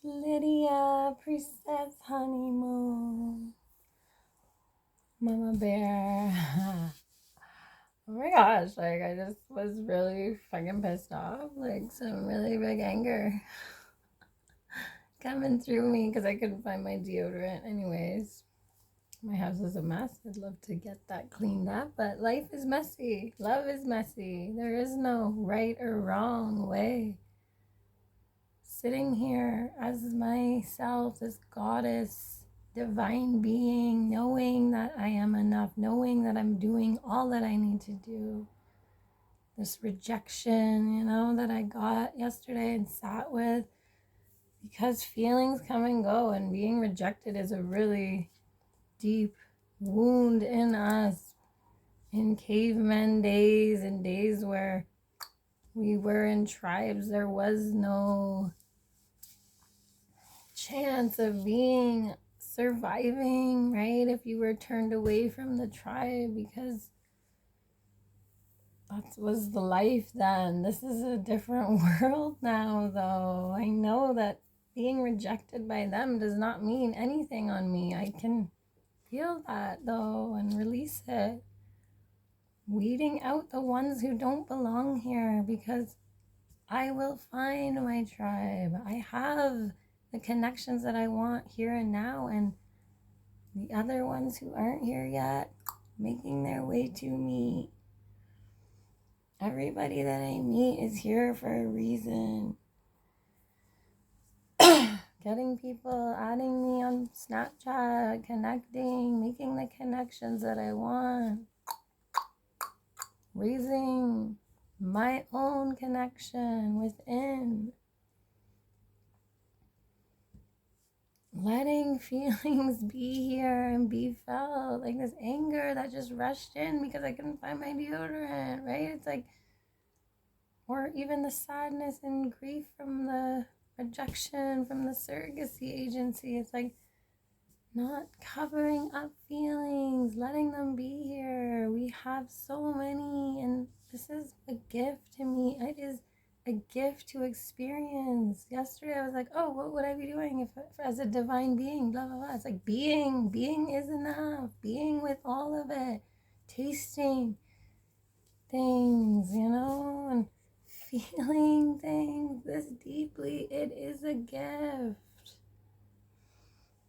Lydia, Princess Honeymoon, Mama Bear. Oh my gosh, like I just was really fucking pissed off. Like some really big anger coming through me because I couldn't find my deodorant. Anyways, my house is a mess. I'd love to get that cleaned up, but life is messy. Love is messy. There is no right or wrong way. Sitting here as myself, this goddess, divine being, knowing that I am enough, knowing that I'm doing all that I need to do. This rejection, that I got yesterday and sat with, because feelings come and go, and being rejected is a really deep wound in us. In cavemen days and days where we were in tribes, there was no chance of being surviving, right? If you were turned away from the tribe, because that was the life then. This is a different world now, though. I know that being rejected by them does not mean anything on me. I can feel that, though, and release it. Weeding out the ones who don't belong here, because I will find my tribe. I have the connections that I want here and now, and the other ones who aren't here yet, making their way to me. Everybody that I meet is here for a reason. Getting people, adding me on Snapchat, connecting, making the connections that I want. Raising my own connection within. Letting feelings be here and be felt, like this anger that just rushed in because I couldn't find my deodorant, right? It's like, or even the sadness and grief from the rejection from the surrogacy agency. It's like not covering up feelings, letting them be here. We have so many, and this is a gift to me. It is a gift to experience. Yesterday I was like, oh, what would I be doing if as a divine being, blah blah blah. It's like being is enough. Being with all of it, tasting things, and feeling things this deeply. It is a gift.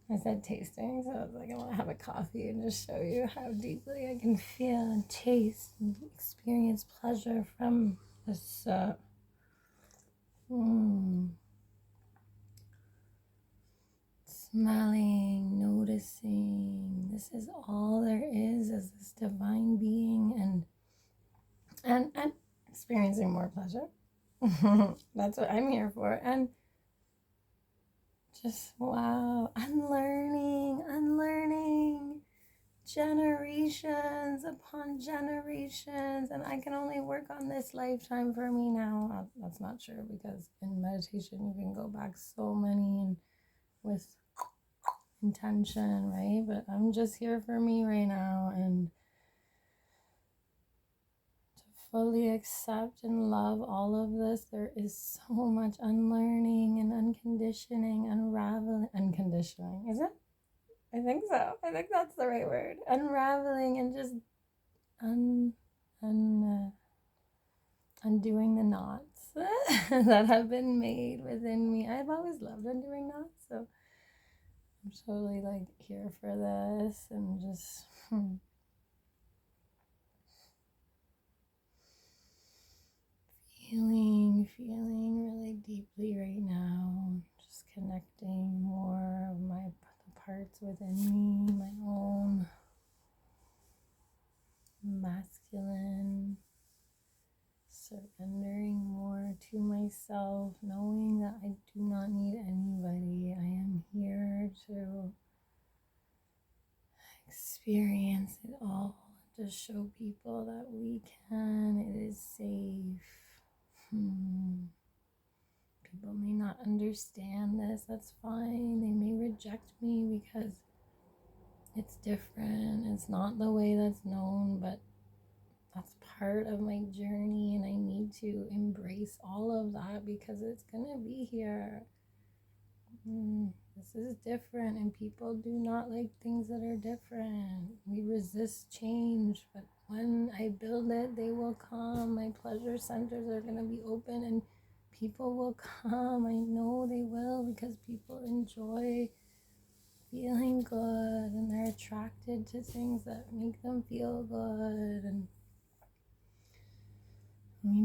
I said tasting, so I was like, I want to have a coffee and just show you how deeply I can feel and taste and experience pleasure from this smelling, noticing. This is all there is as this divine being, and experiencing more pleasure. That's what I'm here for. And just, wow, unlearning generations upon generations. And I can only work on this lifetime for me now. That's not true, because in meditation you can go back so many and with intention, right? But I'm just here for me right now, and fully accept and love all of this. There is so much unlearning and unconditioning, unraveling. Unconditioning, is it? I think so. I think that's the right word. Unraveling and just undoing the knots that have been made within me. I've always loved undoing knots, so I'm totally like here for this, and just feeling really deeply right now. Just connecting more of the parts within me, my own masculine, surrendering more to myself, knowing that I do not need anybody. I am here to experience it all, to show people that we can. It is safe. People may not understand this. That's fine. They may reject me because it's different. It's not the way that's known, but that's part of my journey, and I need to embrace all of that because it's gonna be here. This is different, and people do not like things that are different. We resist change, but when I build it, they will come. My pleasure centers are going to be open, and people will come. I know they will, because people enjoy feeling good, and they're attracted to things that make them feel good. And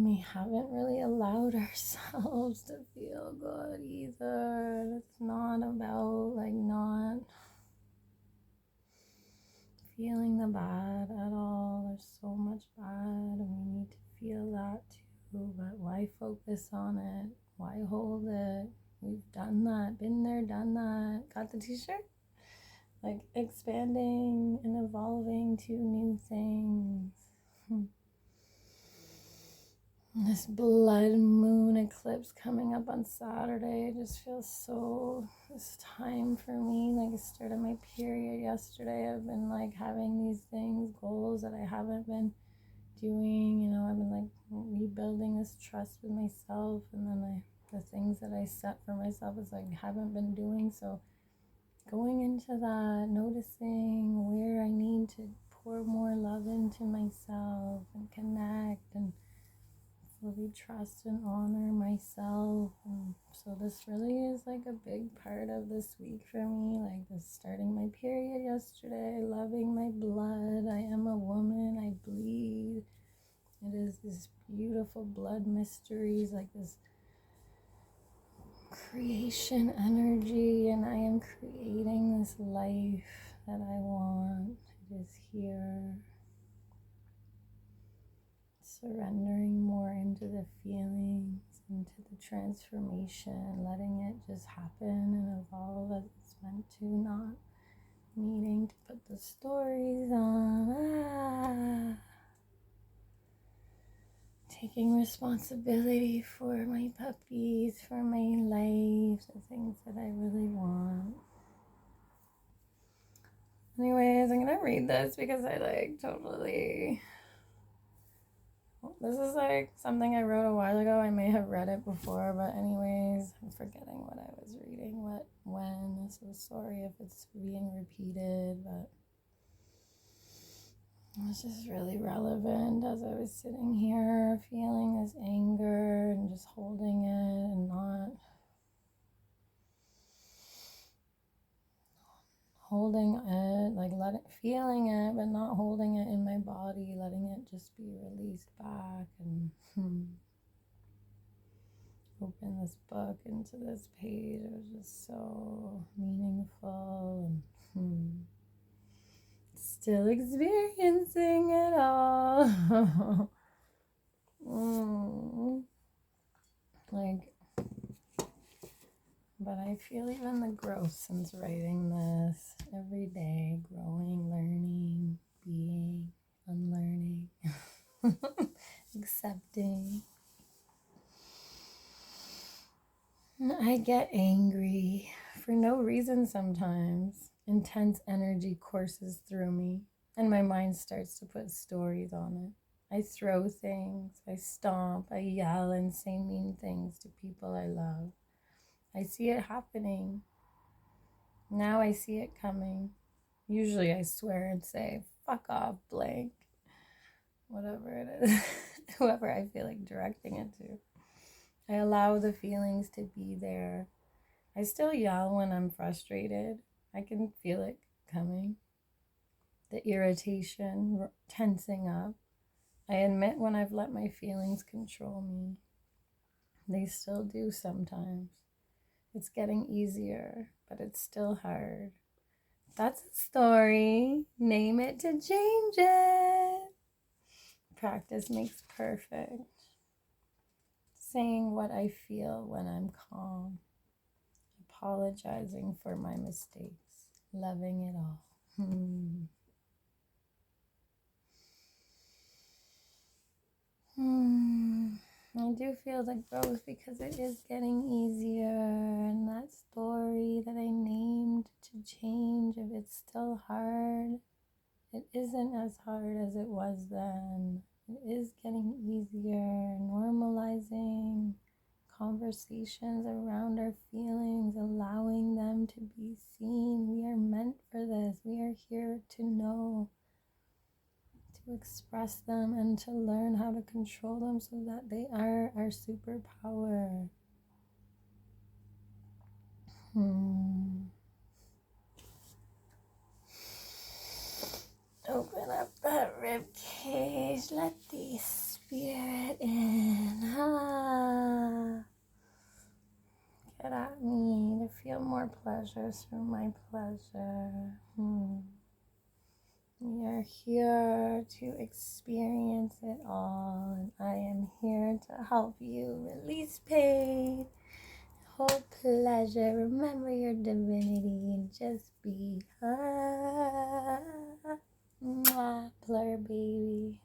we haven't really allowed ourselves to feel good either. It's not about not feeling the bad at all. There's so much bad, and we need to feel that too. But why focus on it? Why hold it? We've done that, been there, done that. Got the t-shirt? Expanding and evolving to new things. This blood moon eclipse coming up on Saturday just feels so, this time for me. I started my period yesterday. I've been having these goals that I haven't been doing. I've been rebuilding this trust with myself, and then the things that I set for myself is haven't been doing. So going into that, noticing where I need to pour more love into myself and connect and fully trust and honor myself. And so this really is a big part of this week for me. This starting my period yesterday, loving my blood. I am a woman, I bleed. It is this beautiful blood mysteries, this creation energy, and I am creating this life that I want. It is here. Surrendering more into the feelings, into the transformation, letting it just happen and evolve as it's meant to, not needing to put the stories on. Taking responsibility for my puppies, for my life, the things that I really want. Anyways, I'm gonna read this because I totally... This is something I wrote a while ago. I may have read it before, but anyways, I'm forgetting what I was reading, when. So sorry if it's being repeated, but it was just really relevant as I was sitting here feeling this anger and just holding it and not holding it, feeling it, but not holding it in my body, letting it just be released back. And open this book into this page. It was just so meaningful, and still experiencing it all. But I feel even the growth since writing this. Every day, growing, learning, being, unlearning, accepting. I get angry for no reason sometimes. Intense energy courses through me, and my mind starts to put stories on it. I throw things, I stomp, I yell and say mean things to people I love. I see it happening. Now I see it coming. Usually I swear and say, fuck off, blank. Whatever it is. Whoever I feel like directing it to. I allow the feelings to be there. I still yell when I'm frustrated. I can feel it coming. The irritation, tensing up. I admit when I've let my feelings control me. They still do sometimes. It's getting easier, but it's still hard. That's a story. Name it to change it. Practice makes perfect. Saying what I feel when I'm calm. Apologizing for my mistakes. Loving it all. I do feel the growth because it is getting easier, and that story that I named to change, if it's still hard, it isn't as hard as it was then. It is getting easier, normalizing conversations around our feelings, allowing them to be seen. We are meant for this. We are here to know, to express them, and to learn how to control them so that they are our superpower. Open up that rib cage. Let the spirit in. Get at me to feel more pleasure through my pleasure. We are here to experience it all, and I am here to help you release pain, hold pleasure, remember your divinity, and just be PLUR, baby.